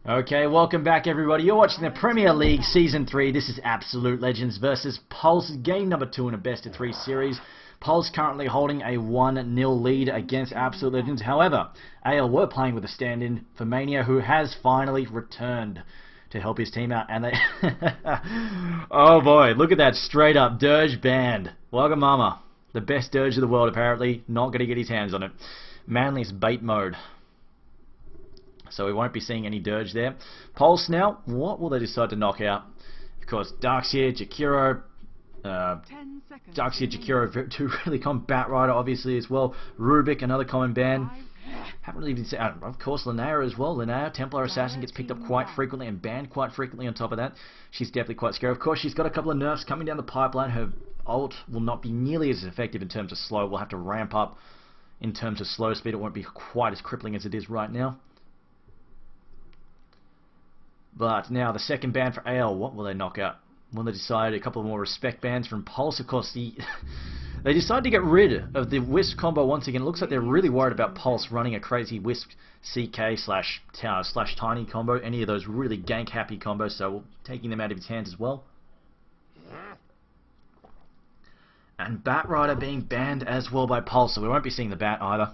Okay, welcome back everybody. You're watching the Premier League Season 3. This is Absolute Legends versus Pulse, game number 2 in a best of 3 series. Pulse currently holding a 1-0 lead against Absolute Legends. However, AL were playing with a stand-in for Mania, who has finally returned to help his team out. And they... oh boy, look at that straight up Dirge band. Wagga Mama. The best Dirge of the world apparently. Not going to get his hands on it. Manly's bait mode. So we won't be seeing any Dirge there. Pulse now, what will they decide to knock out? Of course, Darkseer, Jakiro, Darkseer, Jakiro, two really common. Batrider obviously as well. Rubik, another common ban. Haven't really even seen, of course, Linnea as well. Linnea, Templar Assassin, gets picked up quite frequently and banned quite frequently on top of that. She's definitely quite scary. Of course, she's got a couple of nerfs coming down the pipeline. Her ult will not be nearly as effective in terms of slow. We'll have to ramp up in terms of slow speed. It won't be quite as crippling as it is right now. But now the second ban for AL, what will they knock out? Will they decide a couple of more respect bans from Pulse? Of course, they decide to get rid of the Wisp combo once again. It looks like they're really worried about Pulse running a crazy Wisp CK slash Tiny combo. Any of those really gank happy combos, so taking them out of his hands as well. And Batrider being banned as well by Pulse, so we won't be seeing the Bat either.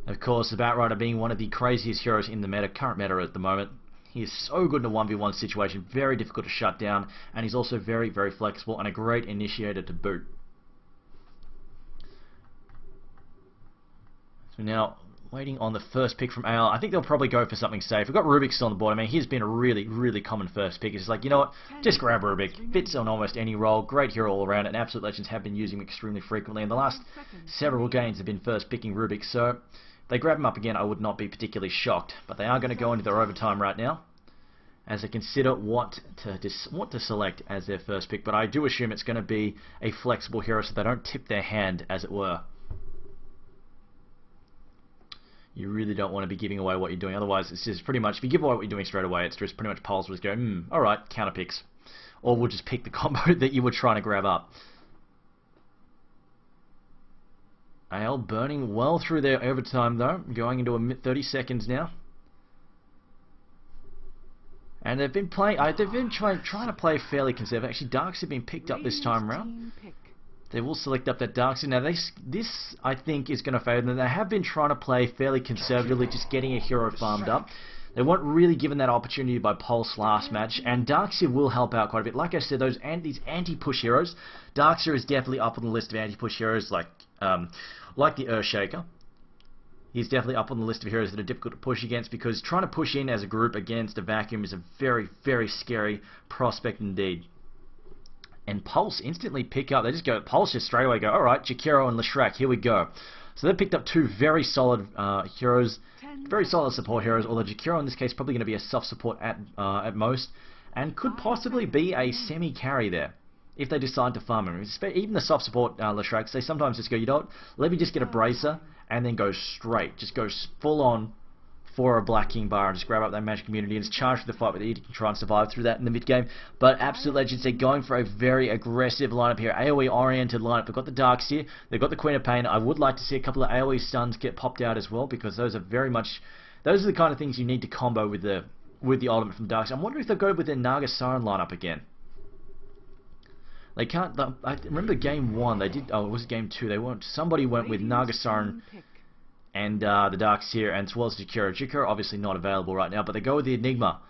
Of course, the Batrider being one of the craziest heroes in the current meta at the moment. He is so good in a 1v1 situation, very difficult to shut down, and he's also very, very flexible and a great initiator to boot. So now, waiting on the first pick from AL. I think they'll probably go for something safe. We've got Rubik still on the board. I mean, he's been a really, really common first pick. It's like, you know what, just grab Rubik. Fits on almost any role. Great hero all around, and Absolute Legends have been using him extremely frequently. In the last several games have been first picking Rubik, so if they grab him up again, I would not be particularly shocked. But they are going to go into their overtime right now as they consider what to select as their first pick. But I do assume it's going to be a flexible hero so they don't tip their hand, as it were. You really don't want to be giving away what you're doing. Otherwise, it's just pretty much, if you give away what you're doing straight away, it's just pretty much Pulse will just go, alright, counter picks. Or we'll just pick the combo that you were trying to grab up. AL burning well through their overtime though, going into a 30 seconds now. And they've been playing, they've been trying to play fairly conservative. Actually, Darks have been picked up this time around. They will select up that Darkseer. Now, this I think is going to favour them. They have been trying to play fairly conservatively, just getting a hero farmed up. They weren't really given that opportunity by Pulse last match, and Darkseer will help out quite a bit. Like I said, these anti-push heroes, Darkseer is definitely up on the list of anti-push heroes, like the Earthshaker. He's definitely up on the list of heroes that are difficult to push against, because trying to push in as a group against a vacuum is a very, very scary prospect indeed. And Pulse instantly pick up. They just go, Pulse just straight away go, alright, Jakiro and Leshrac, here we go. So they picked up two very solid heroes, very solid support heroes, although Jakiro in this case probably going to be a soft support at most, and could possibly be a semi-carry there, if they decide to farm him. Even the soft support Leshracs, they sometimes just go, you know what, let me just get a Bracer, and then go straight. Just go full on for a Black King bar and just grab up that Magic Immunity and just charge for the fight with it. You can try and survive through that in the mid game. But Absolute Legends, they're going for a very aggressive lineup here. AoE oriented lineup. They've got the Darkseer, they've got the Queen of Pain. I would like to see a couple of AoE stuns get popped out as well, because those are the kind of things you need to combo with the ultimate from Darkseer. I'm wondering if they'll go with their Naga Siren lineup again. They can't. I remember game 1 they did. Oh, it was game 2. Somebody went with Naga Siren and the Darkseer, and as well as Jakiro. Jakiro obviously not available right now, but they go with the Enigma.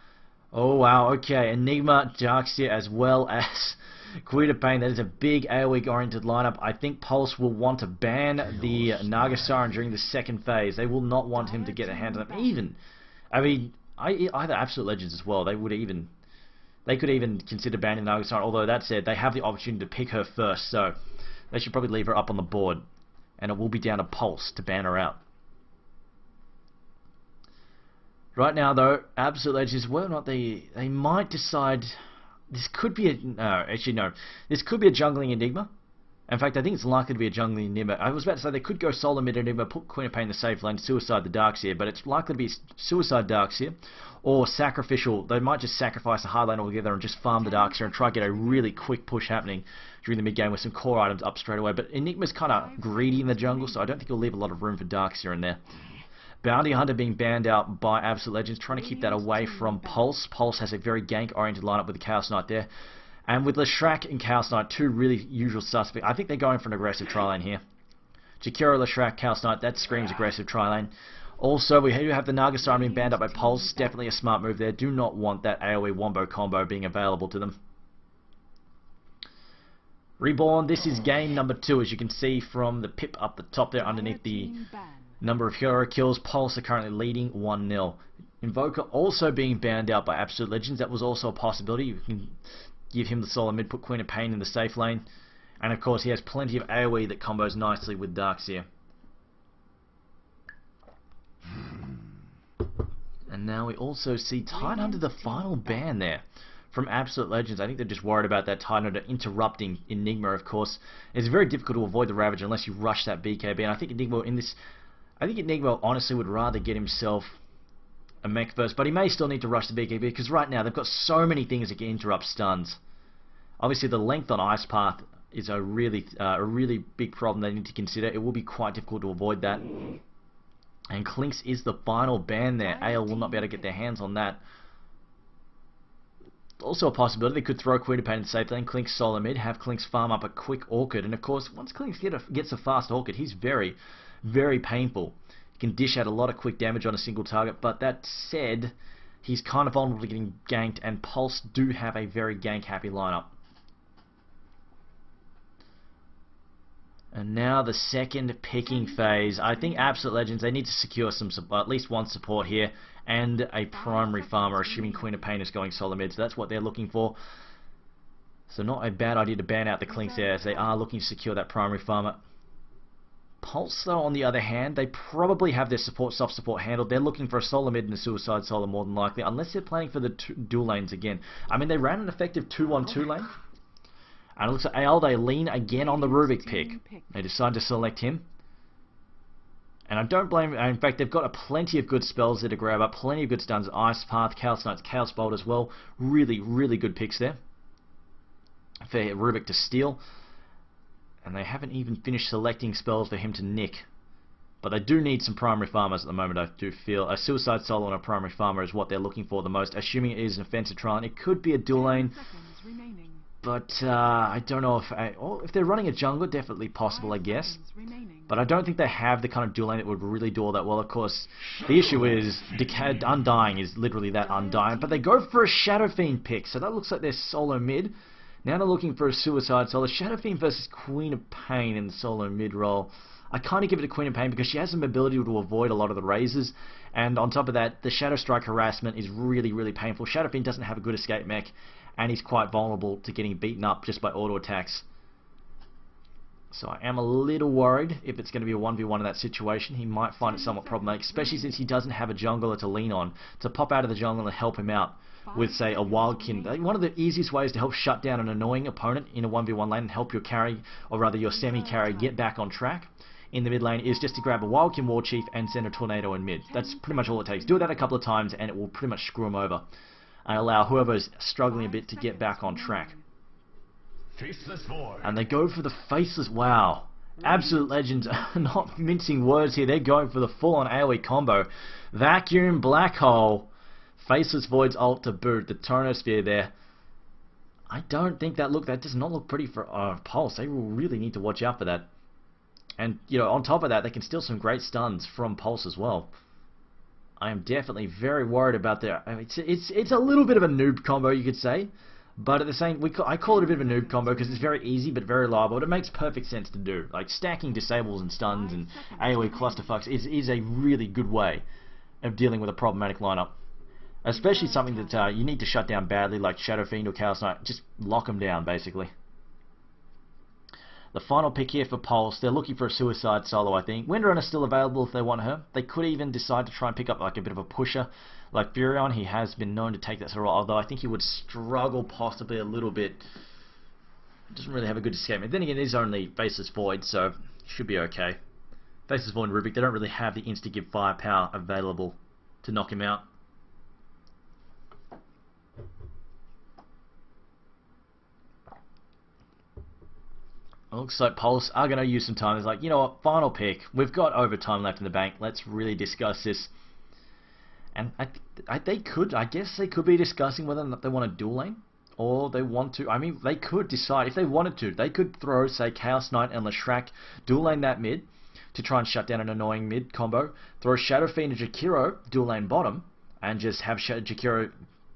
Oh wow, okay, Enigma, Darkseer, as well as Queen of Pain. That is a big AoE oriented lineup. I think Pulse will want to ban the Naga Siren during the second phase. They will not want him to get a hand on him. Even, I mean, either Absolute Legends as well. They could even consider banning Naga Siren. Although that said, they have the opportunity to pick her first, so they should probably leave her up on the board, and it will be down to Pulse to ban her out. Right now, though, Absolute Legends, whether or not they might decide, this could be this could be a jungling Enigma. In fact, I think it's likely to be a jungling Enigma. I was about to say they could go solo mid Enigma, put Queen of Pain in the safe lane, suicide the Darkseer, but it's likely to be suicide Darkseer, or sacrificial. They might just sacrifice the hard lane altogether and just farm the Darkseer and try to get a really quick push happening during the mid game with some core items up straight away. But Enigma's kind of greedy in the jungle, so I don't think he'll leave a lot of room for Darkseer in there. Bounty Hunter being banned out by Absolute Legends, trying to keep that away from Pulse. Pulse has a very gank-oriented lineup with the Chaos Knight there. And with Leshrac and Chaos Knight, two really usual suspects, I think they're going for an aggressive tri-lane here. Jakiro, Leshrac, Chaos Knight, that screams aggressive tri-lane. Also, we do have the Nagastar being banned up by Pulse. Definitely a smart move there. Do not want that AoE Wombo combo being available to them. Reborn, this is game number 2, as you can see from the pip up the top there underneath the number of hero kills. Pulse are currently leading 1-0. Invoker also being banned out by Absolute Legends. That was also a possibility. You can give him the solo mid, put Queen of Pain in the safe lane. And of course he has plenty of AoE that combos nicely with Darkseer. And now we also see Tidehunter, the final ban there from Absolute Legends. I think they're just worried about that Tidehunter interrupting Enigma, of course. It's very difficult to avoid the Ravager unless you rush that BKB. And I think Enigma honestly would rather get himself a mech first, but he may still need to rush the BKB because right now they've got so many things that can interrupt stuns. Obviously the length on Ice Path is a really big problem they need to consider. It will be quite difficult to avoid that. And Klinks is the final ban there. AL will not be able to get their hands on that. Also a possibility, they could throw Queen of Pain in the safe lane, Klinks solo mid, have Klinks farm up a quick Orchid, and of course, once Klinks gets a fast Orchid, he's very, very painful. He can dish out a lot of quick damage on a single target, but that said, he's kind of vulnerable to getting ganked, and Pulse do have a very gank-happy lineup. And now the second picking phase. I think Absolute Legends, they need to secure some at least one support here and a primary farmer, assuming Queen of Pain is going solo mid. So that's what they're looking for. So not a bad idea to ban out the Klinks there, as they are looking to secure that primary farmer. Pulse, though, on the other hand, they probably have their soft support handled. They're looking for a solo mid and a suicide solo more than likely, unless they're planning for the dual lanes again. I mean, they ran an effective 2-1-2 lane. And it looks like AL, they lean again on the Rubik pick. They decide to select him. And I don't blame... In fact, they've got plenty of good spells there to grab up. Plenty of good stuns. Ice Path, Chaos Knights, Chaos Bolt as well. Really, really good picks there for Rubik to steal. And they haven't even finished selecting spells for him to nick. But they do need some primary farmers at the moment, I do feel. A Suicide Solo and a primary farmer is what they're looking for the most. Assuming it is an offensive trial. It could be a dual lane. But I don't know if they're running a jungler, definitely possible, I guess. But I don't think they have the kind of dual lane that would really do all that well. Of course, the issue is Undying is literally that Undying. But they go for a Shadow Fiend pick, so that looks like they're solo mid. Now they're looking for a Suicide Solo. Shadow Fiend versus Queen of Pain in the solo mid role. I kind of give it to Queen of Pain because she has some ability to avoid a lot of the razors. And on top of that, the Shadow Strike harassment is really, really painful. Shadow Fiend doesn't have a good escape mech. And he's quite vulnerable to getting beaten up just by auto attacks. So I am a little worried if it's going to be a 1v1 in that situation. He might find it somewhat problematic, especially since he doesn't have a jungler to lean on, to pop out of the jungle and help him out with, say, a Wildkin. One of the easiest ways to help shut down an annoying opponent in a 1v1 lane and help your carry, or rather your semi-carry, get back on track in the mid lane is just to grab a Wildkin War Chief and send a Tornado in mid. That's pretty much all it takes. Do that a couple of times and it will pretty much screw him over. And allow whoever's struggling a bit to get back on track. And they go for the Faceless. Wow. Absolute Legends are not mincing words here. They're going for the full-on AoE combo. Vacuum, Black Hole, Faceless Void's ult to boot. The Tonosphere there. I don't think that does not look pretty for Pulse. They will really need to watch out for that. And, you know, on top of that, they can steal some great stuns from Pulse as well. I am definitely very worried about their... I mean, it's a little bit of a noob combo, you could say. But at the same... I call it a bit of a noob combo because it's very easy but very reliable. But it makes perfect sense to do. Like, stacking disables and stuns and AoE clusterfucks is a really good way of dealing with a problematic lineup. Especially something that you need to shut down badly, like Shadow Fiend or Chaos Knight. Just lock them down, basically. The final pick here for Pulse, they're looking for a Suicide Solo, I think. Windrunner's still available if they want her. They could even decide to try and pick up like a bit of a pusher. Like Furion, he has been known to take that sort of role, although I think he would struggle possibly a little bit. Doesn't really have a good escape. And then again, it is only Faceless Void, so should be okay. Faceless Void and Rubik, they don't really have the insta-give firepower available to knock him out. Looks like Pulse are going to use some time. It's like, you know what, final pick. We've got overtime left in the bank. Let's really discuss this. And I guess they could be discussing whether or not they want to dual lane. Or they want to, I mean, they could decide, if they wanted to, they could throw, say, Chaos Knight and Leshrac, dual lane that mid, to try and shut down an annoying mid combo. Throw Shadow Fiend and Jakiro, dual lane bottom, and just have Jakiro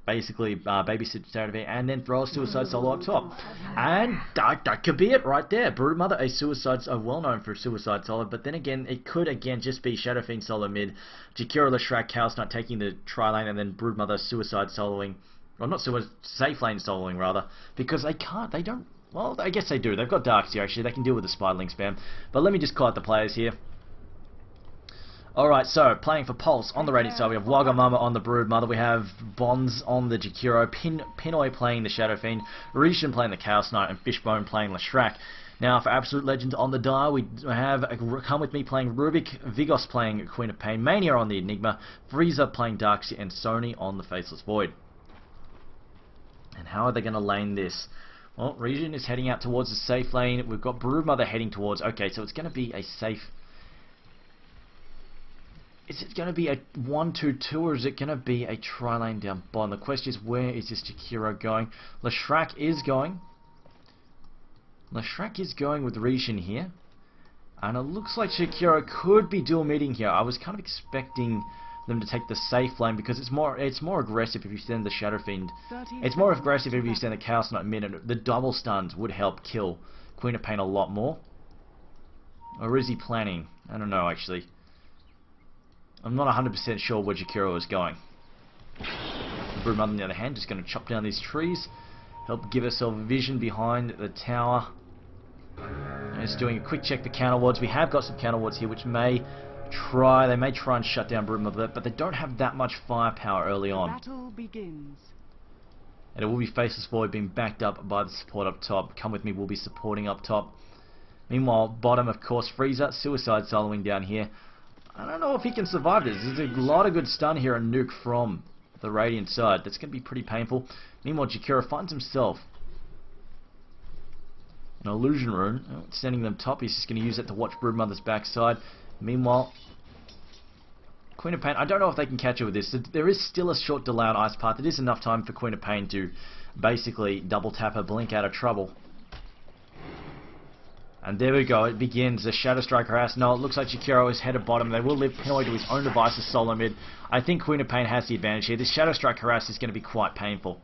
basically babysit Shadow Fiend, and then throw a Suicide Solo up top. And that could be it right there. Broodmother, well known for Suicide Solo, but then again, it could again just be Shadow Fiend solo mid, Jakiro, Leshrac, Chaos Knight taking the tri lane, and then Broodmother Suicide soloing. Well, not safe lane soloing, rather. Because well, I guess they do. They've got Darks here, actually. They can deal with the Spiderling spam. But let me just call out the players here. Alright, so, playing for Pulse on the Radiant side, we have Wagamama on the Broodmother. We have Bonds on the Jakiro. Pinoy playing the Shadow Fiend. Rishon playing the Chaos Knight. And Fishbone playing Leshrac. Now, for Absolute Legends on the dial, we have Come With Me playing Rubik, Vigos playing Queen of Pain, Mania on the Enigma, Frieza playing Darkseid, and Sony on the Faceless Void. And how are they going to lane this? Well, Regen is heading out towards the safe lane. We've got Broodmother heading towards... Okay, so it's going to be a safe... Is it going to be a 1-2-2 or is it going to be a tri-lane down bottom? The question is, where is this Jakiro going? Leshrac is going. Leshrac is going with Regen here. And it looks like Jakiro could be dual meeting here. I was kind of expecting them to take the safe lane because it's more aggressive if you send the Shadow Fiend. It's more aggressive if you send the Chaos Knight mid, and the double stuns would help kill Queen of Pain a lot more. Or is he planning? I don't know actually. I'm not 100% sure where Jakiro is going. Broodmother on the other hand just going to chop down these trees, help give herself vision behind the tower. And just doing a quick check the counter wards. We have got some counter wards here which may try and shut down Broodmother, but they don't have that much firepower early on. Battle begins. And it will be Faceless Void being backed up by the support up top. Come With Me will be supporting up top. Meanwhile, bottom, of course, Frieza, Suicide soloing down here. I don't know if he can survive this. There's a lot of good stun here and nuke from the Radiant side. That's going to be pretty painful. Meanwhile, Jakiro finds himself an Illusion Rune. Sending them top. He's just going to use that to watch Broodmother's backside. Meanwhile, Queen of Pain, I don't know if they can catch her with this. There is still a short delay on Ice Path. It is enough time for Queen of Pain to basically double tap her, blink out of trouble. And there we go, it begins. The Shadow Strike harass. No, it looks like Jakiro is headed bottom. They will leave Pinoy to his own devices solo mid. I think Queen of Pain has the advantage here. This Shadow Strike harass is going to be quite painful.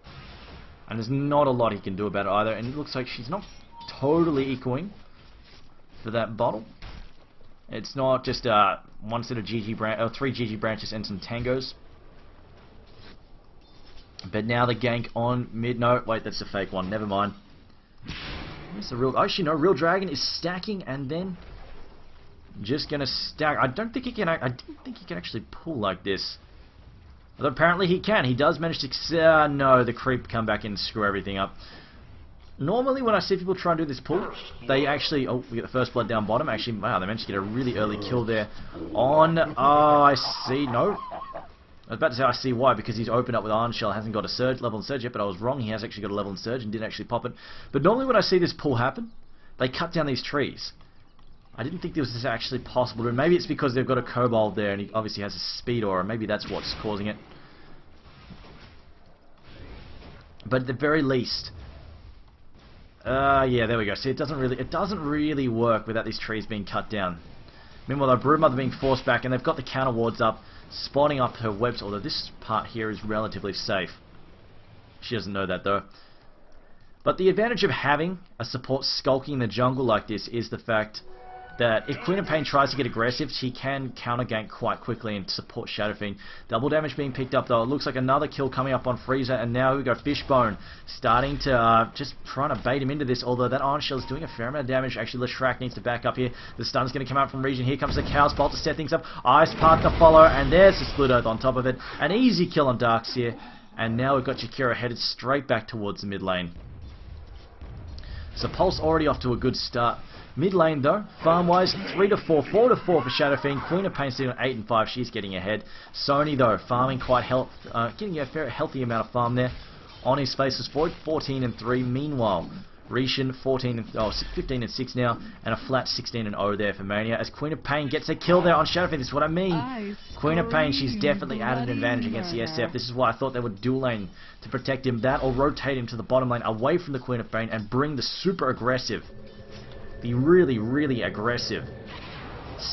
And there's not a lot he can do about it either. And it looks like she's not totally equaling for that bottle. It's not just one set of three GG branches and some tangos. But now the gank on mid. No, wait, that's a fake one. Never mind. It's a real. Actually, no. Real Dragon is stacking and then just gonna stack. I didn't think he can actually pull like this. But apparently he can. He does manage to. No, the creep come back and screw everything up. Normally, when I see people try and do this pull, they actually... Oh, we get the first blood down bottom. Actually, wow, they managed to get a really early kill there on... Oh, I see. No. I was about to say I see why, because he's opened up with Iron Shell, hasn't got a surge, level in surge yet, but I was wrong. He has actually got a level in surge and did actually pop it. But normally when I see this pull happen, they cut down these trees. I didn't think this was actually possible. And maybe it's because they've got a Kobold there and he obviously has a speed aura. Maybe that's what's causing it. But at the very least... yeah, there we go. See, it doesn't really work without these trees being cut down. Meanwhile, the Broodmother being forced back, and they've got the counter wards up, spawning up her webs, although this part here is relatively safe. She doesn't know that, though. But the advantage of having a support skulking in the jungle like this is the fact that if Queen of Pain tries to get aggressive, she can counter gank quite quickly and support Shadow Fiend. Double damage being picked up though. It looks like another kill coming up on Frieza, and now we go Fishbone starting to just trying to bait him into this, although that Iron Shell is doing a fair amount of damage. Actually, Leshrac needs to back up here. The stun's going to come out from Regen. Here comes the Cow's Bolt to set things up. Ice Path to follow, and there's the Split Earth on top of it. An easy kill on Darkseid, and now we've got Jakiro headed straight back towards the mid lane. So Pulse already off to a good start. Mid lane though, farm wise, 3-4, 4-4 for Shadow Fiend. Queen of Pain sitting on 8 and 5, she's getting ahead. Sony though, farming quite getting a fair healthy amount of farm there on his Faceless Void, 14 and 3. Meanwhile, Retian 15 and 6 now, and a flat 16 and 0 there for Mania. As Queen of Pain gets a kill there on Shadowfiend, this is what I mean. Queen of Pain, she's definitely added an advantage against the SF. This is why I thought they would dual lane to protect him. That or rotate him to the bottom lane away from the Queen of Pain and bring the super aggressive, the really, really aggressive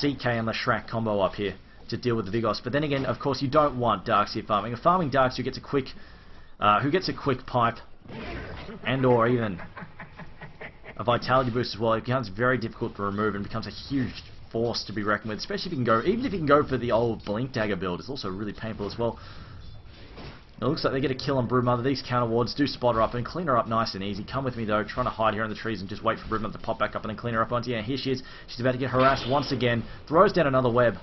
CK and Leshrac combo up here to deal with the Vigos. But then again, of course, you don't want Darkseer farming. A farming Darkseer who gets a quick pipe and or even a vitality boost as well, it becomes very difficult to remove and becomes a huge force to be reckoned with, especially if you can go, even if you can go for the old Blink Dagger build, it's also really painful as well. It looks like they get a kill on Broodmother. These counter wards do spot her up and clean her up nice and easy. Come with me though, trying to hide here in the trees and just wait for Broodmother to pop back up and then clean her up once. Yeah, here she is. She's about to get harassed once again. Throws down another web.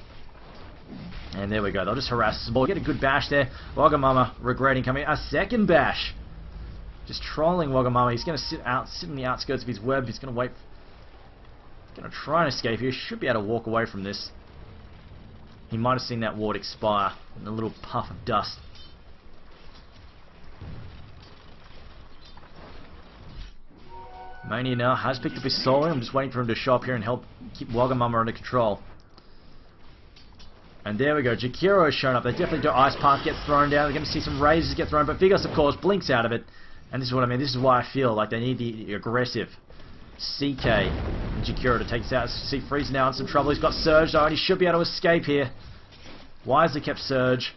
And there we go. They'll just harass the ball. Get a good bash there. Wagamama regretting coming. A second bash. Just trolling Wagamama. He's going to sit in the outskirts of his web. He's going to wait. He's going to try and escape here. Should be able to walk away from this. He might have seen that ward expire in a little puff of dust. Mania now has picked up his soul. I'm just waiting for him to show up here and help keep Wagamama under control. And there we go. Jakiro has shown up. They definitely do. Ice Path gets thrown down. They're going to see some razors get thrown. But Vigos, of course, blinks out of it. And this is what I mean. This is why I feel like they need the aggressive CK and Jakiro to take this out. See Freeze now in some trouble. He's got Surge though, and he should be able to escape here. Wisely kept Surge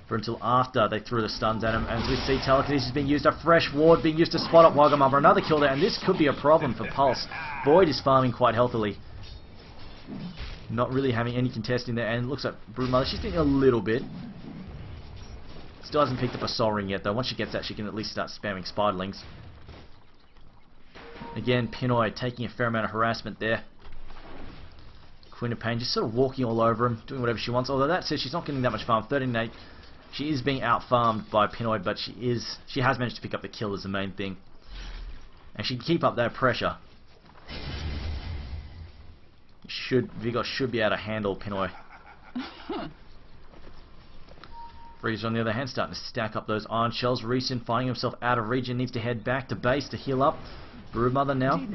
for until after they threw the stuns at him. And as we see, Telekinesis is being used. A fresh ward being used to spot up Wagamama. Another kill there. And this could be a problem for Pulse. Void is farming quite healthily. Not really having any contesting there. And it looks like Broodmother, she's getting a little bit. Still hasn't picked up a Soul Ring yet though. Once she gets that, she can at least start spamming Spiderlings. Again, Pinoy taking a fair amount of harassment there. Queen of Pain just sort of walking all over him, doing whatever she wants. Although that says she's not getting that much farm. 13-8. She is being out-farmed by Pinoy, but she has managed to pick up the kill as the main thing. And she can keep up that pressure. Vigos should be able to handle Pinoy. Freezer on the other hand starting to stack up those iron shells. Retian finding himself out of region, needs to head back to base to heal up. Broodmother now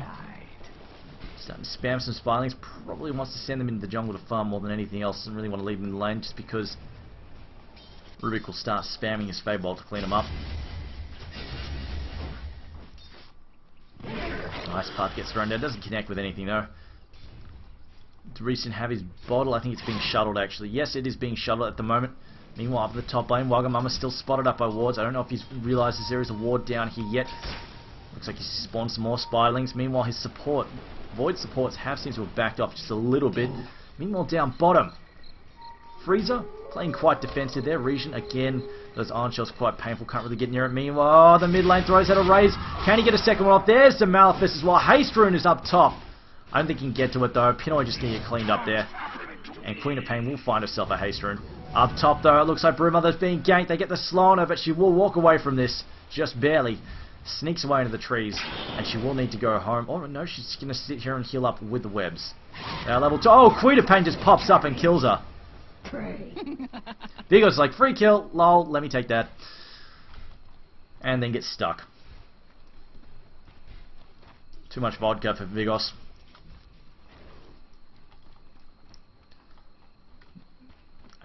starting to spam some Spirelings. Probably wants to send them into the jungle to farm more than anything else. Doesn't really want to leave them in the lane just because Rubik will start spamming his Feybolt to clean them up. Nice Path gets thrown down. Doesn't connect with anything though. Does Retian have his bottle? I think it's being shuttled actually. Yes, it is being shuttled at the moment. Meanwhile, up at the top lane, Wagamama's still spotted up by wards. I don't know if he's realizes there is a ward down here yet. Looks like he's spawned some more Spiderlings. Meanwhile, his support, Void supports seems to have backed off just a little bit. Meanwhile, down bottom, Freezer playing quite defensive there. Retian again, those iron shells quite painful. Can't really get near it. Meanwhile, the mid lane throws out a raise. Can he get a second one off? There's the Malefist as well. Haste Rune is up top. I don't think he can get to it though. Pinoy just need to get cleaned up there. And Queen of Pain will find herself a Haste Rune. Up top though, it looks like Broodmother's being ganked. They get the slow on her, but she will walk away from this. Just barely. Sneaks away into the trees. And she will need to go home. Oh no, she's going to sit here and heal up with the webs. Now level 2. Oh, Queen of Pain just pops up and kills her. Vigos like, free kill. Lol, let me take that. And then gets stuck. Too much vodka for Vigos.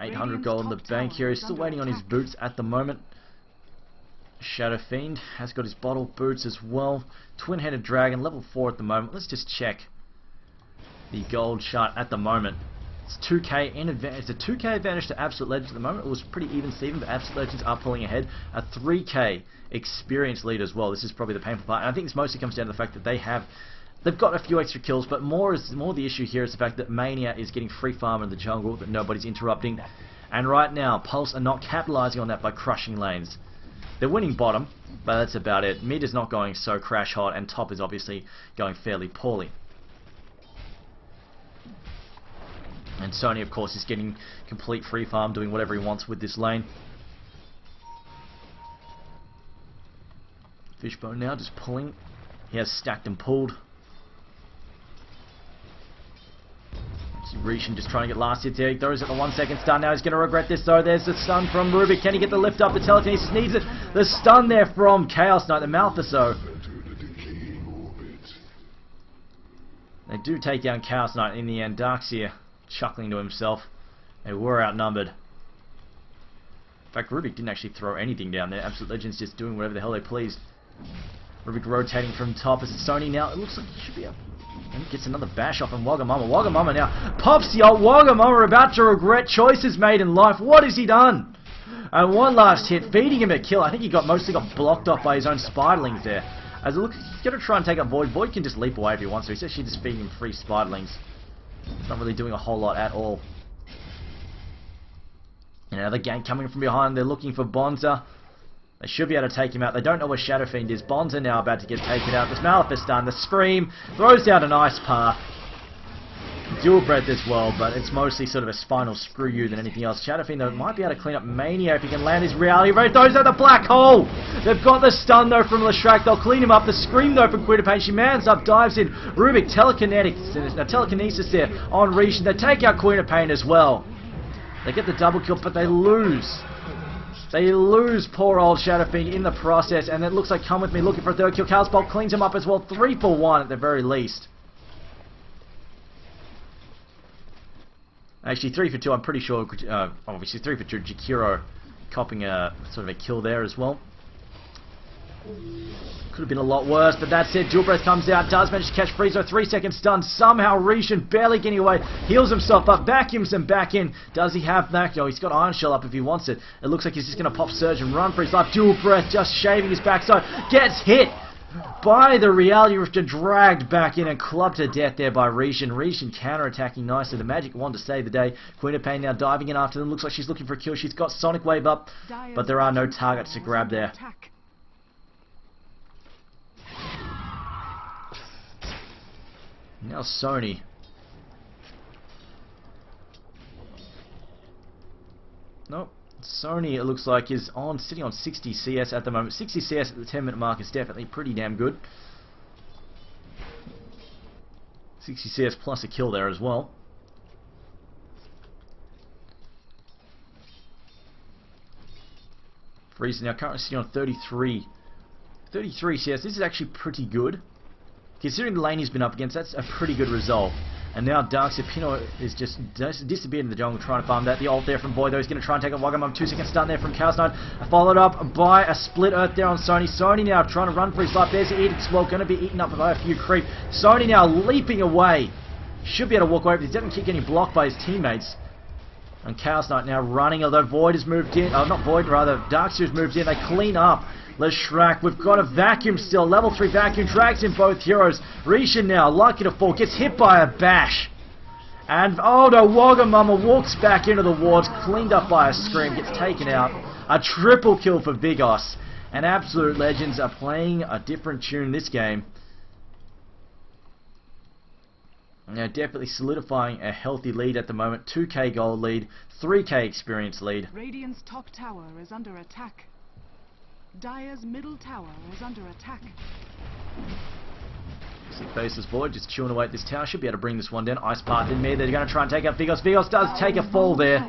$800 gold in the bank here. He's still waiting on his boots at the moment. Shadow Fiend has got his bottle boots as well. Twin-headed dragon, level 4 at the moment. Let's just check the gold chart at the moment. It's 2k in advantage. It's a 2k advantage to Absolute Legends at the moment. It was pretty even Steven, but Absolute Legends are pulling ahead. A 3k experience lead as well. This is probably the painful part. And I think this mostly comes down to the fact that they've got a few extra kills, but more the issue here is the fact that Mania is getting free farm in the jungle that nobody's interrupting. And right now, Pulse are not capitalizing on that by crushing lanes. They're winning bottom, but that's about it. Mid is not going so crash hot, and top is obviously going fairly poorly. And Sony, of course, is getting complete free farm, doing whatever he wants with this lane. Fishbone now just pulling. He has stacked and pulled. Retian just trying to get last hits here. He throws at the 1 second stun. Now he's going to regret this though. There's the stun from Rubik. Can he get the lift up? The Telekinesis needs it. The stun there from Chaos Knight, the Malthus though. They do take down Chaos Knight in the end. Dark's here, chuckling to himself. They were outnumbered. In fact, Rubik didn't actually throw anything down there. Absolute Legends just doing whatever the hell they pleased. Rubik rotating from top as it's Sony now. It looks like he should be up. And gets another bash off on Wagamama. Wagamama now pops the old Wagamama, about to regret choices made in life. What has he done? And one last hit, feeding him a kill. I think he mostly got blocked off by his own spiderlings there. As it looks, he's going to try and take up Void. Void can just leap away if he wants to. He's actually just feeding him free spiderlings. It's not really doing a whole lot at all. Another gang coming from behind. They're looking for Bonza. They should be able to take him out. They don't know where Shadow Fiend is. Bonza now about to get taken out. This Malefist done. The Scream throws down an Ice Path. Dual Breath as well, but it's mostly sort of a spinal screw you than anything else. Shadow Fiend though might be able to clean up Mania if he can land his Reality Ray. Throws out the Black Hole. They've got the stun though from Leshrac. They'll clean him up. The Scream though from Quintapain. She mans up, dives in. Rubik telekinesis there on Rishon. They take out Quintapain as well. They get the double kill, but they lose. They lose poor old Shadow Fiend in the process, and it looks like Come With Me looking for a third kill. Chaos Bolt cleans him up as well. 3 for 1 at the very least. Actually, 3 for 2, I'm pretty sure. Obviously, 3 for 2, Jakiro copping a sort of a kill there as well. Could have been a lot worse, but that's it. Dual Breath comes out, does manage to catch Friezo. 3 seconds stun. Somehow Rishon barely getting away. Heals himself up, vacuums him back in. Does he have that? No, he's got Iron Shell up if he wants it. It looks like he's just going to pop Surge and run for his life. Dual Breath just shaving his backside. Gets hit by the Reality Rifter, dragged back in and clubbed to death there by Rishon. Rishon counter-attacking nicely. The Magic Wand to save the day. Quintapain now diving in after them. Looks like she's looking for a kill. She's got Sonic Wave up, but there are no targets to grab there. Now Sony. Nope. Sony, it looks like, is sitting on 60 CS at the moment. 60 CS at the 10-minute mark is definitely pretty damn good. 60 CS plus a kill there as well. Freeze now currently sitting on 33 CS. This is actually pretty good. Considering the lane he's been up against, that's a pretty good result. And now Darkseid is just disappeared in the jungle trying to farm that. The ult there from Boy though, he's going to try and take a Wagamam. 2 second stun there from Chaos Knight. Followed up by a Split Earth there on Sony. Sony now trying to run for his life. There's the Edict as well, going to be eaten up by a few creep. Sony now leaping away. Should be able to walk away, but he doesn't keep getting blocked by his teammates. And Chaos Knight now running, although Void has moved in. Oh, not Void, rather. Darkseid's moved in. They clean up Leshrac. We've got a vacuum still. Level 3 vacuum drags in both heroes. Rishon now, lucky to fall, gets hit by a bash. And, oh no, Wagamama walks back into the wards, cleaned up by a Scream, gets taken out. A triple kill for Vigos. And Absolute Legends are playing a different tune this game. Now definitely solidifying a healthy lead at the moment. 2k gold lead, 3k experience lead. Radiant's top tower is under attack. Dire's middle tower is under attack. Sick Faceless Void just chewing away at this tower. Should be able to bring this one down. Ice Path in there. They're going to try and take out Vigos. Vigos does take a fall there.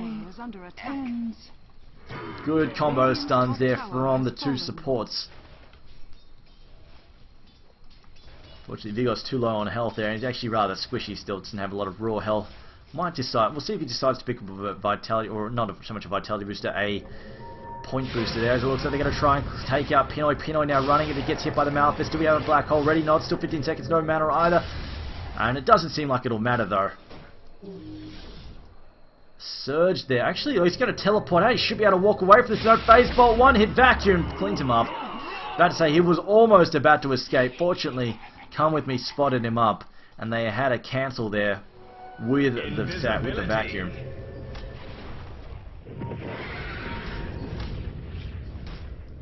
Good combo stuns there from the 2 supports. Fortunately, Vigos too low on health there, and he's actually rather squishy still. Doesn't have a lot of raw health. Might decide. We'll see if he decides to pick up a vitality, or not so much a vitality booster, a point booster there. As it looks like they're going to try and take out Pinoy. Pinoy now running if he gets hit by the Malefist. Do we have a black hole ready? No, it's still 15 seconds. No matter either. And it doesn't seem like it'll matter though. Surge there. Actually, he's going to teleport out. He should be able to walk away from this. No phase bolt. 1 hit vacuum. Cleans him up. About to say he was almost about to escape. Fortunately, Come With Me spotted him up, and they had a cancel there with the vacuum.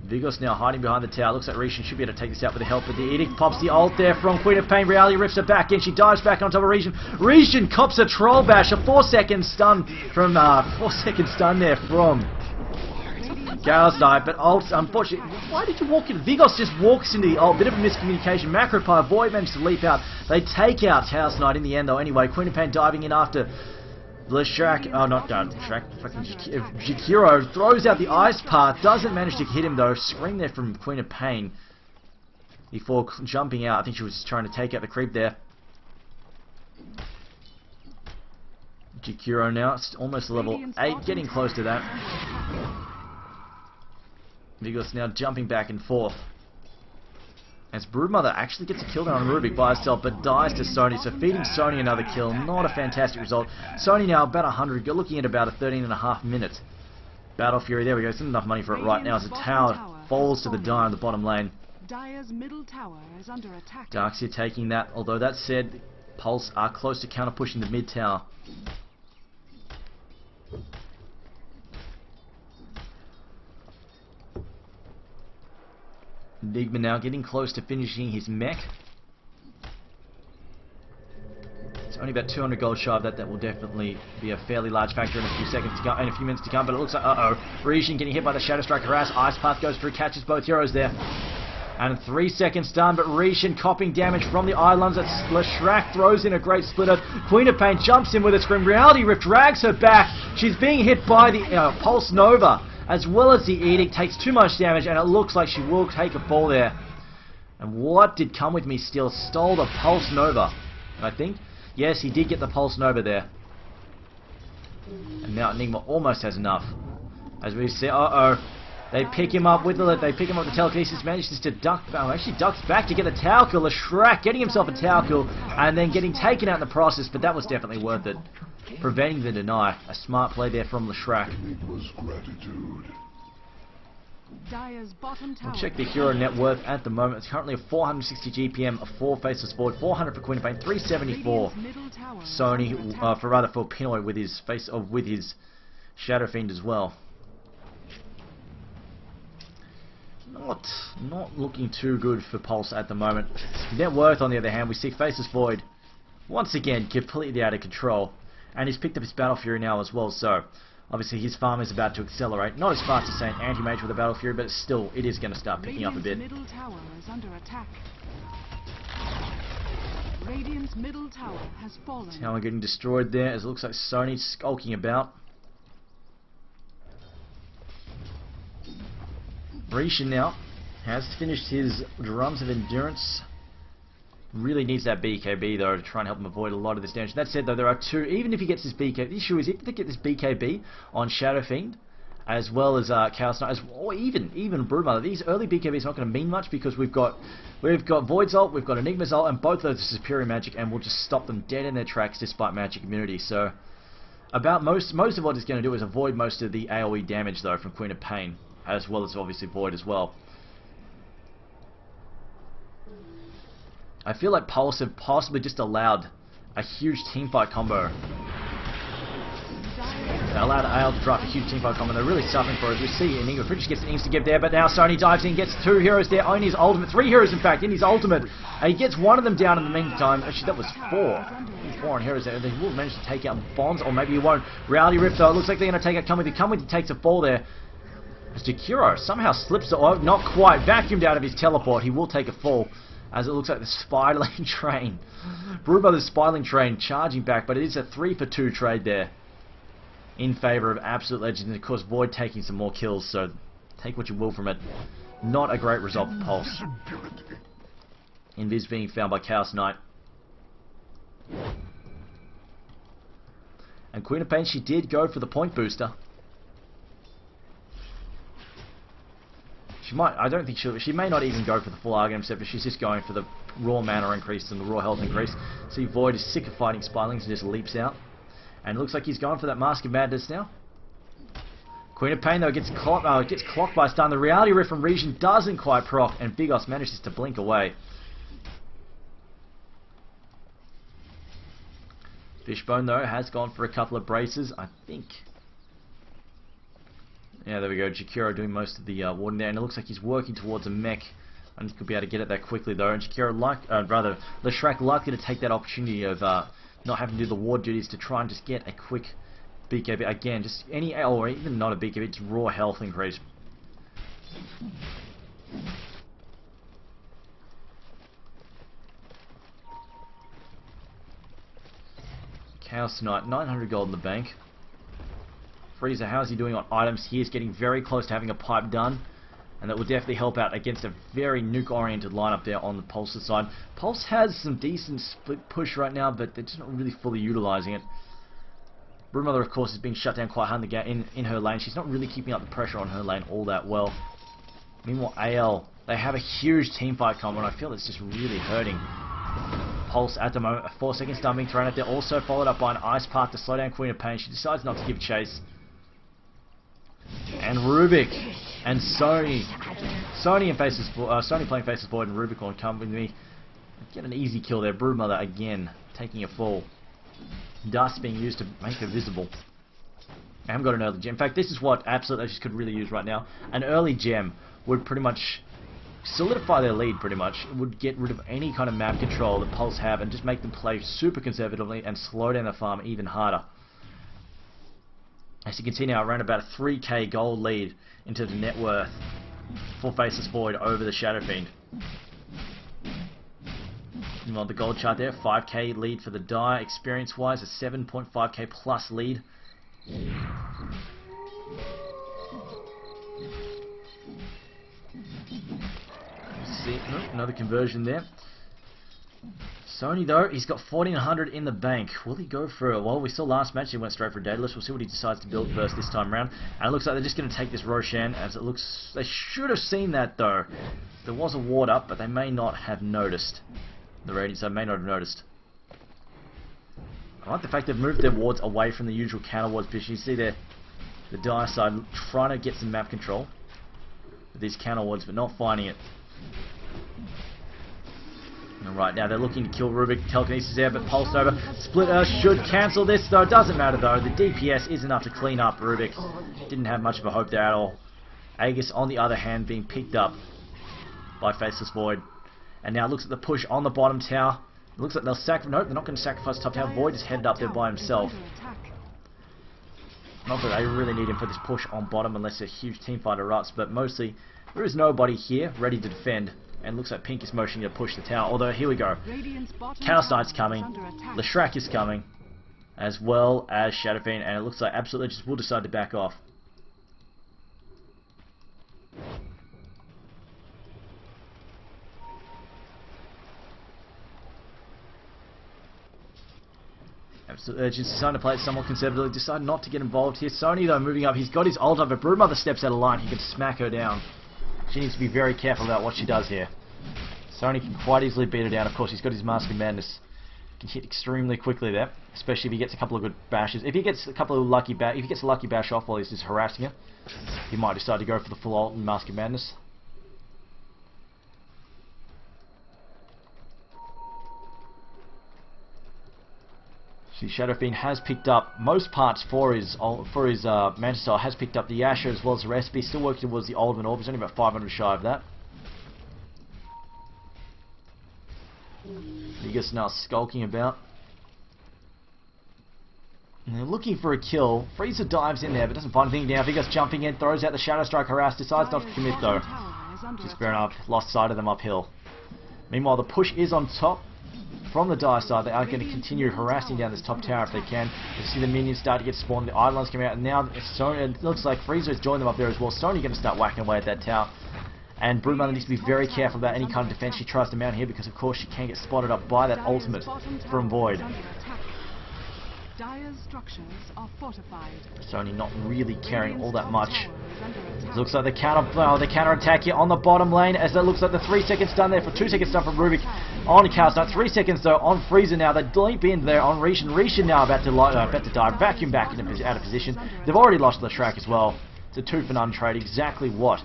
Vigos now hiding behind the tower. Looks like Rishon should be able to take this out with the help of the Edict. Pops the ult there from Quintapain. Reality rips her back in. She dives back on top of Rishon. Rishon cops a troll bash. A 4 second stun from 4 second stun there from Chaos Knight, but ult, unfortunately, why did you walk in? Vigos just walks into the ult. Bit of a miscommunication. Macropire, Void managed to leap out. They take out Chaos Knight in the end, though. Anyway, Quintapain diving in after Leshrac. Oh, not Leshrac. Fucking Jakiro throws out the Ice Path. Doesn't manage to hit him, though. Scream there from Quintapain before jumping out. I think she was trying to take out the creep there. Jakiro now, almost level 8, getting close to that. Vigos now jumping back and forth. As Broodmother actually gets a kill down on Rubik by herself, but dies to Sony, so feeding Sony another kill, not a fantastic result. Sony now about 100, you're looking at about a 13.5 minutes. Battle Fury, there we go, it's not enough money for it right now as the tower falls to the Dire in the bottom lane. Dire's middle tower is under attack. Darkseer taking that, although that said, Pulse are close to counter pushing the mid tower. Enigma now getting close to finishing his mech. It's only about 200 gold shy of that. That will definitely be a fairly large factor in a few seconds to come, in a few minutes to come. But it looks like, Rejin getting hit by the Shadow Strike harass. Ice Path goes through, catches both heroes there. And 3 seconds done, but Rejin copying damage from the islands. Leshrac throws in a great splitter. Queen of Pain jumps in with a scream. Reality Rift drags her back. She's being hit by the Pulse Nova, as well as the Edict. Takes too much damage, and it looks like she will take a fall there. And what did Come With Me steal? Stole the Pulse Nova, I think. Yes, he did get the Pulse Nova there. And now Enigma almost has enough. As we see, they pick him up with the telekinesis, manages to duck, actually ducks back to get the tower kill. Leshrac getting himself a tower kill, and then getting taken out in the process, but that was definitely worth it. Preventing the deny. A smart play there from Leshrac. Dire's bottom tower. We'll check the hero net worth at the moment. It's currently a 460 GPM, a 4 faceless board, 400 for Queen of Pain, 374 Sony, for Pinoy with his with his Shadow Fiend as well. Not looking too good for Pulse at the moment. Net worth, on the other hand, we see Faceless Void once again completely out of control, and he's picked up his Battle Fury now as well. So obviously his farm is about to accelerate. Not as fast as say an Anti-Mage with a Battle Fury, but still it is going to start picking up a bit. Middle tower is under attack. Radiant's middle tower has fallen. Tower getting destroyed there, as it looks like Sony's skulking about. Rejin now has finished his Drums of Endurance. Really needs that BKB though to try and help him avoid a lot of this damage. That said though, there are two, even if he gets his BKB, the issue is if they get this BKB on Shadow Fiend, as well as Chaos Knight, or even Broodmother, these early BKBs are not going to mean much because we've got Void's ult, we've got Enigma's ult, and both of those are superior magic, and we'll just stop them dead in their tracks despite magic immunity. So about most of what it's going to do is avoid most of the AoE damage though from Queen of Pain, as well as obviously Void as well. I feel like Pulse have possibly just allowed a huge teamfight combo. They allowed AL to drop a huge teamfight combo. They're really suffering for it. We see Enigma pretty much gets the instant get there, but now Sony dives in, gets 2 heroes there on his ultimate. 3 heroes in fact in his ultimate. And he gets one of them down in the meantime. Actually that was 4. 4 on heroes there. They will manage to take out Bonds, or maybe he won't. Reality Rift though, it looks like they're going to take out Come With You. Come With You takes a fall there. As Jakiro somehow slips, not quite, vacuumed out of his teleport. He will take a fall, as it looks like the Spiraling Train. Broodmother's Spiraling Train charging back, but it is a 3-for-2 trade there in favour of Absolute Legends, and of course Void taking some more kills, so take what you will from it. Not a great result for Pulse. Invis being found by Chaos Knight. And Queen of Pain, she did go for the point booster. She might, I don't think she may not even go for the full Argon Scepter, she's just going for the raw mana increase and the raw health increase. See Void is sick of fighting Spirelings and just leaps out. And it looks like he's going for that Mask of Madness now. Queen of Pain though gets clocked by a stun. The Reality Rift from Rejin doesn't quite proc, and Vigos manages to blink away. Fishbone though has gone for a couple of braces, I think. Yeah, there we go. Jakiro doing most of the warding there, and it looks like he's working towards a mech. I think he'll be able to get it that quickly though. And Jakiro, Leshrac likely to take that opportunity of not having to do the ward duties to try and just get a quick BKB. Again, just any, or even not a BKB, just raw health increase. Chaos Knight, 900 gold in the bank. Freezer, how's he doing on items? He is getting very close to having a pipe done, and that will definitely help out against a very nuke-oriented lineup there on the Pulse's side. Pulse has some decent split push right now, but they're just not really fully utilising it. Broodmother, of course, is being shut down quite hard in her lane. She's not really keeping up the pressure on her lane all that well. Meanwhile, AL, they have a huge team fight coming. I feel it's just really hurting. Pulse at the moment, a 4-second stun being thrown out there, also followed up by an Ice Path to slow down Queen of Pain. She decides not to give chase. And Rubik and Sony. Sony playing Faces Void, and Rubik will come with me. Get an easy kill there. Broodmother again taking a fall. Dust being used to make her visible. I haven't got an early gem. In fact, this is what Absolute Legends could really use right now. An early gem would pretty much solidify their lead, pretty much. It would get rid of any kind of map control that Pulse have and just make them play super conservatively and slow down the farm even harder. As you can see now, around about a 3k gold lead into the net worth for Faceless Void over the Shadow Fiend. Meanwhile, the gold chart there, 5k lead for the Dire. Experience-wise, a 7.5k plus lead. See, another conversion there. Sony, though, he's got 1400 in the bank. Will he go for it? Well, we saw last match he went straight for a Daedalus. We'll see what he decides to build first this time around. And it looks like they're just going to take this Roshan, as it looks... They should have seen that, though. There was a ward up, but they may not have noticed. The Radiant side may not have noticed. I like the fact they've moved their wards away from the usual counter wards position. You see there, the Dire side trying to get some map control with these counter wards, but not finding it. And right now they're looking to kill Rubik. Telekinesis there, but Pulse Nova. Splitter should cancel this, though. Doesn't matter, though. The DPS is enough to clean up Rubik. Didn't have much of a hope there at all. Aegis, on the other hand, being picked up by Faceless Void. And now looks at the push on the bottom tower. It looks like they'll sacrifice... Nope, they're not going to sacrifice top tower. Void is headed up there by himself. Not that they really need him for this push on bottom unless a huge team fight erupts, but mostly there is nobody here ready to defend. And looks like Pink is motioning to push the tower. Although, here we go. Chaos Knight's coming. Leshrac is coming. As well as Shadow Fiend. And it looks like Absolute Legends will decide to back off. Absolute Legends decided to play it somewhat conservatively. Decided not to get involved here. Sony, though, moving up. He's got his ult up. If Broodmother steps out of line, he can smack her down. She needs to be very careful about what she does here. Sony can quite easily beat her down. Of course, he's got his Mask of Madness. He can hit extremely quickly there, especially if he gets a couple of good bashes. If he gets a lucky bash off while he's just harassing her, he might decide to go for the full ult and Mask of Madness. See, Shadow Fiend has picked up most parts for his Mantis style. Has picked up the Yasha as well as the recipe. Still working towards the Ultimate Orb. He's only about 500 shy of that. Negus now skulking about. And they're looking for a kill. Freezer dives in there, but doesn't find anything down. Vigos jumping in, throws out the Shadow Strike harass. Decides not to commit though. Just fair enough. Lost sight of them uphill. Meanwhile, the push is on top. From the Dire side, they are going to continue harassing down this top tower if they can. You see the minions start to get spawned, the Eidolons coming out, and now it looks like Freezer has joined them up there as well. Sony going to start whacking away at that tower. And Broodmother needs to be very careful about any kind of defense she tries to mount here, because of course she can get spotted up by that ultimate from Void. Dire's structures are fortified. Sony not really caring all that much. Looks like the counter attack here on the bottom lane, as it looks like the 3 seconds stun there for 2 seconds stun from Rubik on Chaos Knight. 3 seconds though on Freezer now. They leap in there on Rishon. Rishon now about to die. Vacuum back out of position. They've already lost Leshrac as well. It's a 2 for none trade. Exactly what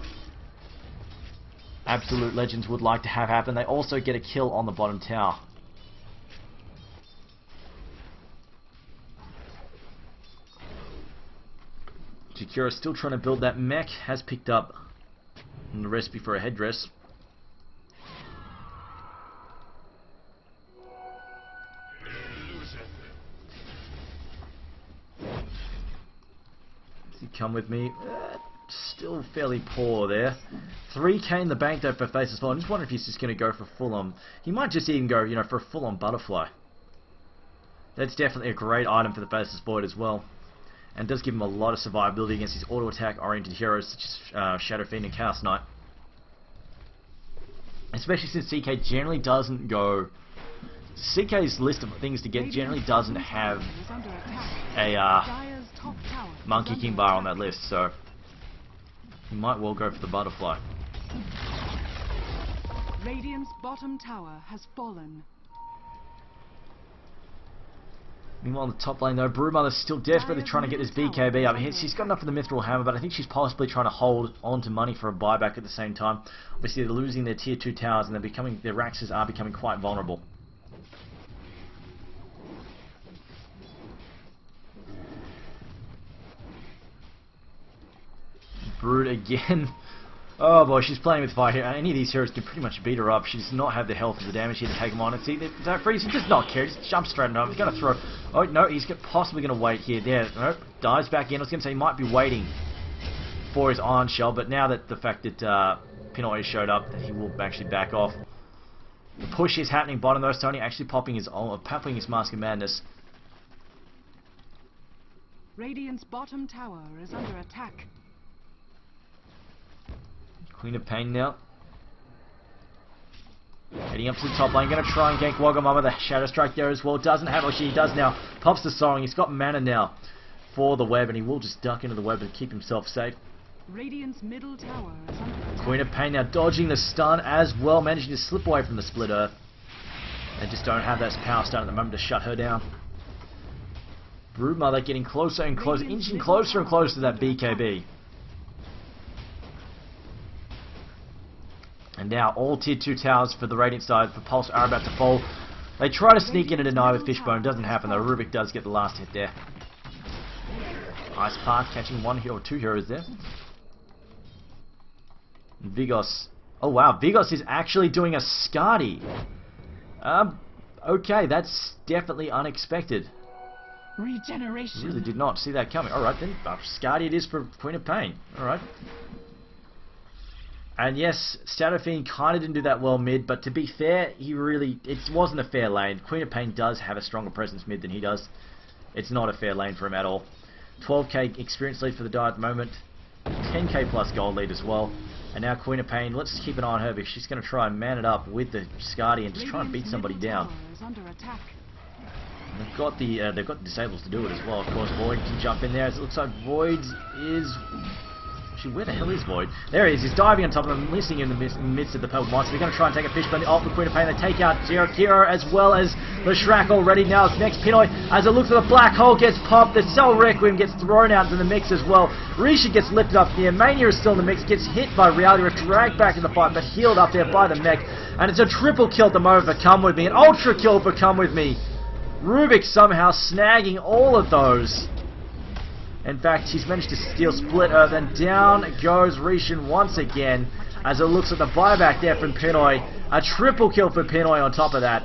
Absolute Legends would like to have happen. They also get a kill on the bottom tower. Jakira still trying to build that mech. Has picked up the recipe for a headdress. Come with me. Still fairly poor there. 3k in the bank though for Faceless Void. I'm just wondering if he's just going to go for full on. He might just even go, for a full on butterfly. That's definitely a great item for the Faceless Void as well. And does give him a lot of survivability against his auto attack oriented heroes such as Shadow Fiend and Chaos Knight. Especially since CK generally doesn't go CK's list of things to get generally doesn't have a Dire's top tower is Monkey under King bar on attack. that list, so he might well go for the butterfly. Radiant's bottom tower has fallen. Meanwhile, in the top lane though, Brewmother's still desperately trying to get this BKB up here. She's got enough for the Mithril Hammer, but I think she's possibly trying to hold on to money for a buyback at the same time. Obviously, they're losing their tier 2 towers, and their Raxes are becoming quite vulnerable. Brood again. Oh boy, she's playing with fire here. Any of these heroes can pretty much beat her up. She does not have the health or the damage here to take him on. And see, that Freeze, he does not care. He just jumps straight on him. He's going to throw. Oh no, he's possibly going to wait here. There, nope, dives back in. I was going to say he might be waiting for his Iron Shell, but now that the fact that Pinoy showed up, that he will actually back off. The push is happening bottom though. Tony actually popping his Mask of Madness. Radiant's bottom tower is under attack. Queen of Pain now. Heading up to the top lane, going to try and gank Wagamama. The Shadow Strike there as well. Doesn't have, he does now. Pops the Soaring. He's got mana now for the web, and he will just duck into the web and keep himself safe. Radiant's middle tower is under attack. Queen of Pain now dodging the stun as well, managing to slip away from the Split Earth. They just don't have that power stun at the moment to shut her down. Broodmother getting closer and closer, inching closer and closer to that BKB. And now all tier 2 towers for the Radiant side for Pulse are about to fall. They try to sneak in and deny with Fishbone. Doesn't happen though. Rubik does get the last hit there. Ice Path catching one hero or two heroes there. And Vigos. Oh wow, Vigos is actually doing a Skadi. Okay, that's definitely unexpected. Regeneration. Really did not see that coming. Alright then, Skadi it is for Queen of Pain. Alright. And yes, Shadow Fiend kind of didn't do that well mid, but to be fair, it wasn't a fair lane. Queen of Pain does have a stronger presence mid than he does. It's not a fair lane for him at all. 12k experience lead for the die at the moment. 10k plus gold lead as well. And now Queen of Pain, let's keep an eye on her because she's going to try and man it up with the Skadi and just try and beat somebody down. And they've got the disables to do it as well. Of course, Void can jump in there. As it looks like Void is... Where the hell is Void? There he is. He's diving on top of him, missing in the midst of the purple monster. They're going to try and take a fish, but the ult for Queen of Pain. They take out Kira as well as the Shrek already. Now it's next Pinoy. As it looks like the black hole gets popped, the Cell Requiem gets thrown out into the mix as well. Risha gets lifted up there. Mania is still in the mix. Gets hit by Reality Rift, dragged back in the fight, but healed up there by the mech. And it's a triple kill at the moment for Come With Me. An ultra kill for Come With Me. Rubik somehow snagging all of those. In fact, she's managed to steal Split Earth, and down goes Rishon once again, as it looks at the buyback there from Pinoy. A triple kill for Pinoy on top of that.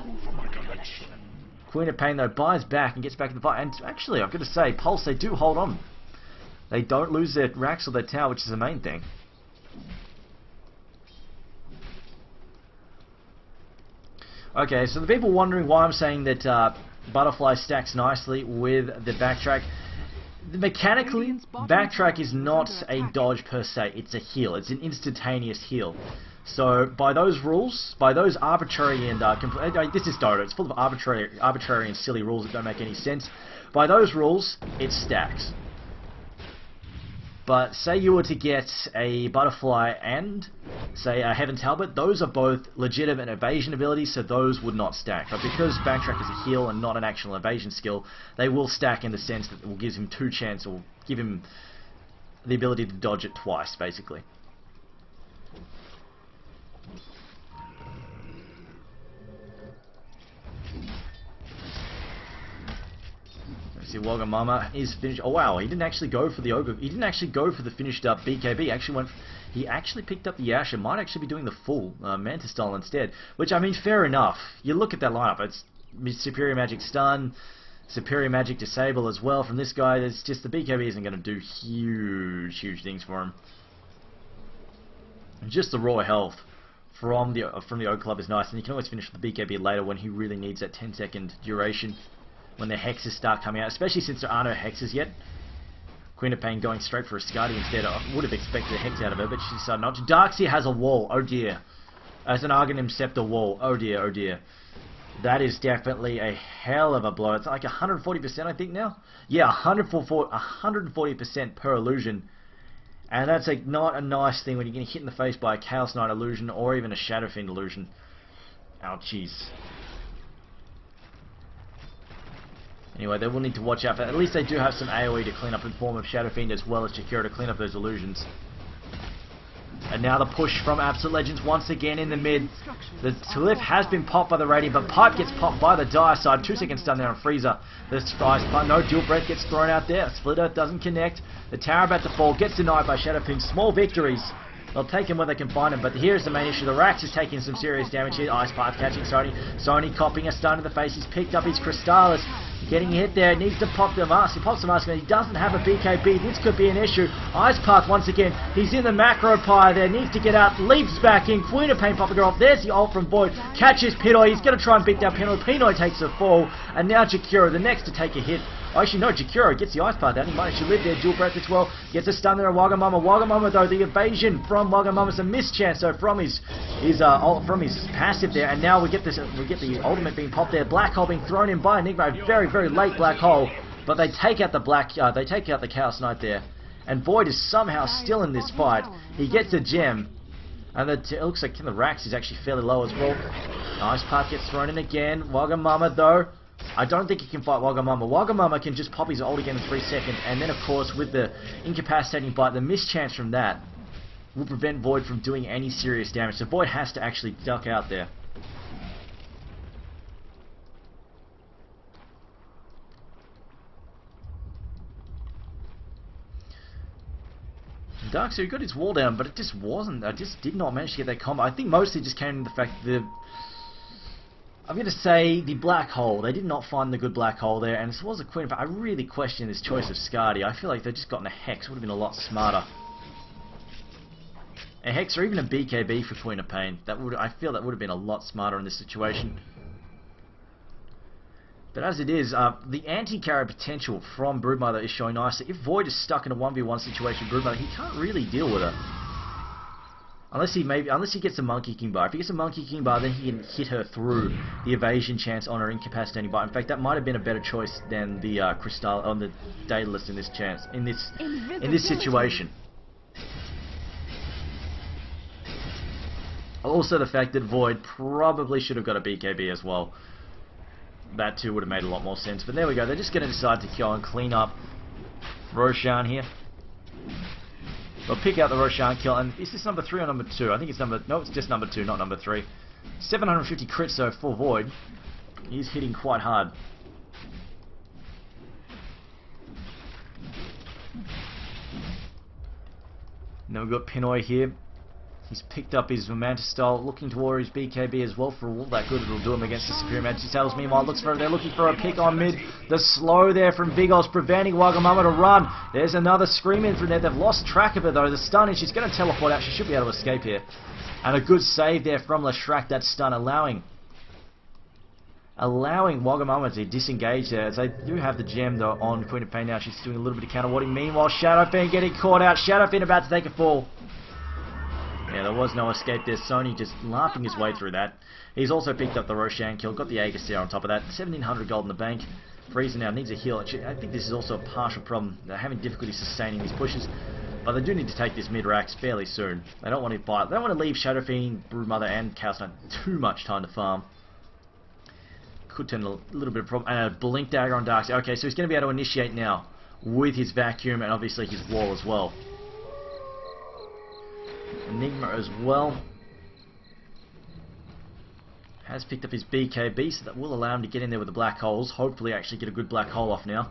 Queen of Pain, though, buys back and gets back in the fight. And actually, I've got to say, Pulse, they do hold on. They don't lose their racks or their tower, which is the main thing. Okay, so the people wondering why I'm saying that Butterfly stacks nicely with the backtrack. Mechanically, backtrack is not a dodge per se, it's a heal. It's an instantaneous heal. So, by those rules, by those arbitrary and... this is Dota, it's full of arbitrary and silly rules that don't make any sense. By those rules, it stacks. But say you were to get a Butterfly and, say, a Heaven's Halberd, those are both legitimate evasion abilities, so those would not stack. But because Backtrack is a heal and not an actual evasion skill, they will stack in the sense that it will give him two chances, or give him the ability to dodge it twice, basically. See, Wagamama is finished. Oh wow, he didn't actually go for the ogre. He didn't actually go for the finished up BKB. He actually picked up the Yasha. Might actually be doing the full Mantis style instead. Which, I mean, fair enough. You look at that lineup. It's superior magic stun, superior magic disable as well from this guy. It's just the BKB isn't going to do huge things for him. And just the raw health from the Oak Club is nice, and you can always finish with the BKB later when he really needs that 10-second duration. When the hexes start coming out, especially since there are no hexes yet. Queen of Pain going straight for a Skadi instead. I would have expected a hex out of her, but she decided not to. Darkseer has a wall, oh dear. As an Arcanum Scepter wall, oh dear, oh dear. That is definitely a hell of a blow. It's like 140% I think now. Yeah, 140% per illusion. And that's not a nice thing when you're getting hit in the face by a Chaos Knight illusion or even a Shadow Fiend illusion. Ouchies. Anyway, they will need to watch out for that. At least they do have some AoE to clean up in form of Shadow Fiend as well as Jakiro to clean up those illusions. And now the push from Absolute Legends once again in the mid. The Glyph has been popped by the Radiant, but Pipe gets popped by the Dire side. 2 seconds stun there on Freezer. The Ice Pipe, no, Dual Breath gets thrown out there. Splitter doesn't connect. The tower about to fall, gets denied by Shadow Fiend. Small victories. They'll take him where they can find him, but here's the main issue. The Rax is taking some serious damage here. Ice Pipe catching Sony. Sony copying a stun to the face. He's picked up his Crystallis. Getting hit there, needs to pop the mask. He pops the mask and he doesn't have a BKB. This could be an issue. Ice Path once again. He's in the macro pyre there. Needs to get out. Leaps back in. Queen of Pain popping her off. There's the ult from Void. Catches Pinoy. He's going to try and beat down Pinoy. Pinoy takes a fall. And now Jakiro, the next to take a hit. Oh, actually, no, Jakiro gets the Ice Path down. He might actually live there. Dual Breath as well. Gets a stun there on Wagamama. Wagamama, though, the evasion from Wagamama's a mischance, though, from his passive there. And now we get the ultimate being popped there. Black Hole being thrown in by Enigma. A very, very late Black Hole. But they take out the Chaos Knight there. And Void is somehow still in this fight. He gets a gem. And it looks like the Rax is actually fairly low as well. Ice Path gets thrown in again. Wagamama, though, I don't think he can fight Wagamama. Wagamama can just pop his ult again in 3 seconds, and then of course with the incapacitating bite, the mischance from that will prevent Void from doing any serious damage. So Void has to actually duck out there. Darkseid got his wall down, but it just wasn't. I just did not manage to get that combo. I think mostly just came to the fact that I'm going to say the Black Hole. They did not find the good Black Hole there, and this was a Queen of Pain. I really question this choice of Skadi. I feel like they've just gotten a Hex. Would have been a lot smarter. A Hex or even a BKB for Queen of Pain. I feel that would have been a lot smarter in this situation. But as it is, the anti-carry potential from Broodmother is showing nicely. If Void is stuck in a 1v1 situation with Broodmother, he can't really deal with her. Unless he gets a Monkey King bar. If he gets a Monkey King bar, then he can hit her through the evasion chance on her incapacitating bar. In fact, that might have been a better choice than the Crystal on the Daedalus in this situation. Also, the fact that Void probably should have got a BKB as well. That too would have made a lot more sense. But there we go. They're just going to decide to go and clean up Roshan here. They'll pick out the Roshan kill. And is this number 3 or number 2? I think it's no, it's just number 2, not number 3. 750 crits though for Void. He's hitting quite hard. Now we've got Pinoy here. He's picked up his Manta style, looking toward his BKB as well for all that good it'll do him against the Superior Majesty Tales. Meanwhile, they're looking for a pick on mid. The slow there from Vigos preventing Wagamama to run. There's another scream in from there. They've lost track of her though. The stun, and she's going to teleport out. She should be able to escape here. And a good save there from Leshrac, that stun, allowing Wagamama to disengage there, as they do have the gem though on Queen of Pain now. She's doing a little bit of counter-warding. Meanwhile, Shadow Fiend getting caught out. Shadow Fiend about to take a fall. Yeah, there was no escape there. Sony just laughing his way through that. He's also picked up the Roshan kill, got the Aegis there on top of that. 1700 gold in the bank. Freezer now needs a heal. I think this is also a partial problem. They're having difficulty sustaining these pushes, but they do need to take this mid-rax fairly soon. They don't want to fight. They don't want to leave Shadow Fiend, Broodmother, and Chaos Knight too much time to farm. Could turn a little bit of problem. And a Blink Dagger on Darkseid. Okay, so he's going to be able to initiate now with his vacuum and obviously his wall as well. Enigma as well has picked up his BKB, so that will allow him to get in there with the black holes. Hopefully actually get a good black hole off now.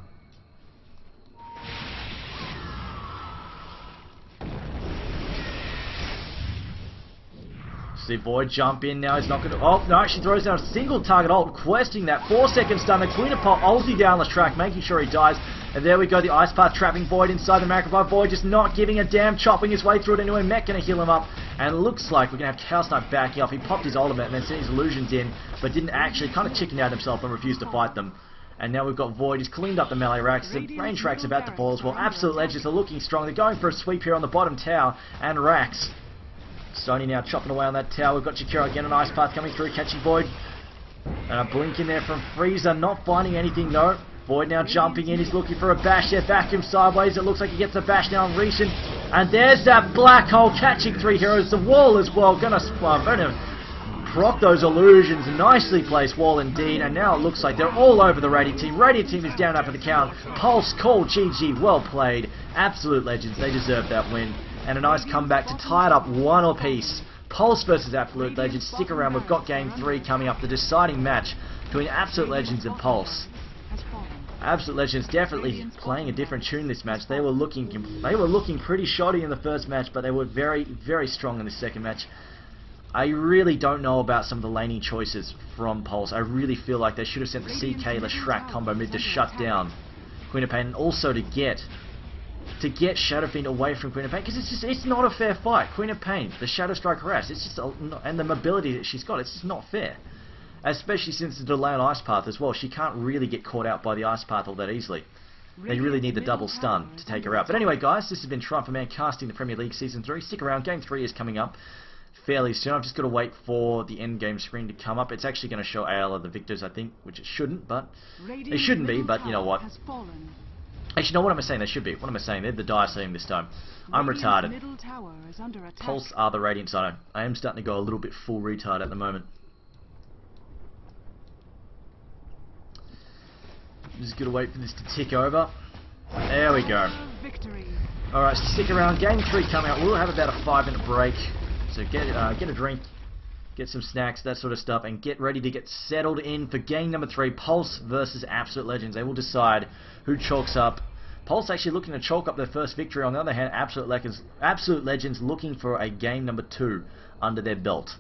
See Void jump in now. He's not going to... Oh, no, actually throws down a single target ult, questing that 4-second stun. The Queen of Pop ulti down the track, making sure he dies. And there we go, the Ice Path trapping Void inside the macro by Void, just not giving a damn, chopping his way through it anyway. Mech going to heal him up, and it looks like we're going to have Chaos Knight backing off. He popped his ultimate and then sent his illusions in, but didn't actually, kind of chickened out himself and refused to fight them. And now we've got Void. He's cleaned up the melee racks. The range rack's about to fall as well. Absolute Legends are looking strong. They're going for a sweep here on the bottom tower and racks. Sony now chopping away on that tower. We've got Jakiro again, an Ice Path coming through, catching Void. And a blink in there from Freezer, not finding anything though. Void now jumping in, he's looking for a bash there, vacuum sideways, it looks like he gets a bash now on Recian. And there's that black hole catching 3 heroes, the wall as well, gonna proc those illusions, nicely placed wall indeed, and now it looks like they're all over the Radiant team. Radiant team is down up for the count, Pulse, call, GG, well played, absolute legends, they deserve that win. And a nice comeback to tie it up 1 apiece. Pulse versus Absolute Legends, stick around, we've got game 3 coming up, the deciding match between Absolute Legends and Pulse. Absolute Legends definitely playing a different tune this match. They were looking pretty shoddy in the first match, but they were very, very strong in the second match. I really don't know about some of the laning choices from Pulse. I really feel like they should have sent the CK Leshrac combo mid to shut down Queen of Pain, and also to get Shadow Fiend away from Queen of Pain, because it's not a fair fight. Queen of Pain, the Shadow Strike harass, it's just and the mobility that she's got, it's just not fair. Especially since the delay on Ice Path as well, she can't really get caught out by the Ice Path all that easily. They really need the double stun to take her out. But anyway guys, this has been Triumph for Man casting the Premier League Season 3. Stick around, Game 3 is coming up fairly soon. I've just got to wait for the end game screen to come up. It's actually going to show AL of the victors, I think, which it shouldn't, but it shouldn't be, but you know what. Actually, no, what am I saying? They should be. What am I saying? They're the Dire team this time. I'm retarded. Pulse are the Radiant side. I am starting to go a little bit full retard at the moment. Just gotta wait for this to tick over. There we go. Alright, so stick around. Game 3 coming out. We'll have about a 5-minute break. So get a drink, get some snacks, that sort of stuff, and get ready to get settled in for game number 3, Pulse versus Absolute Legends. They will decide who chalks up. Pulse actually looking to chalk up their first victory. On the other hand, Absolute Legends looking for a game number 2 under their belt.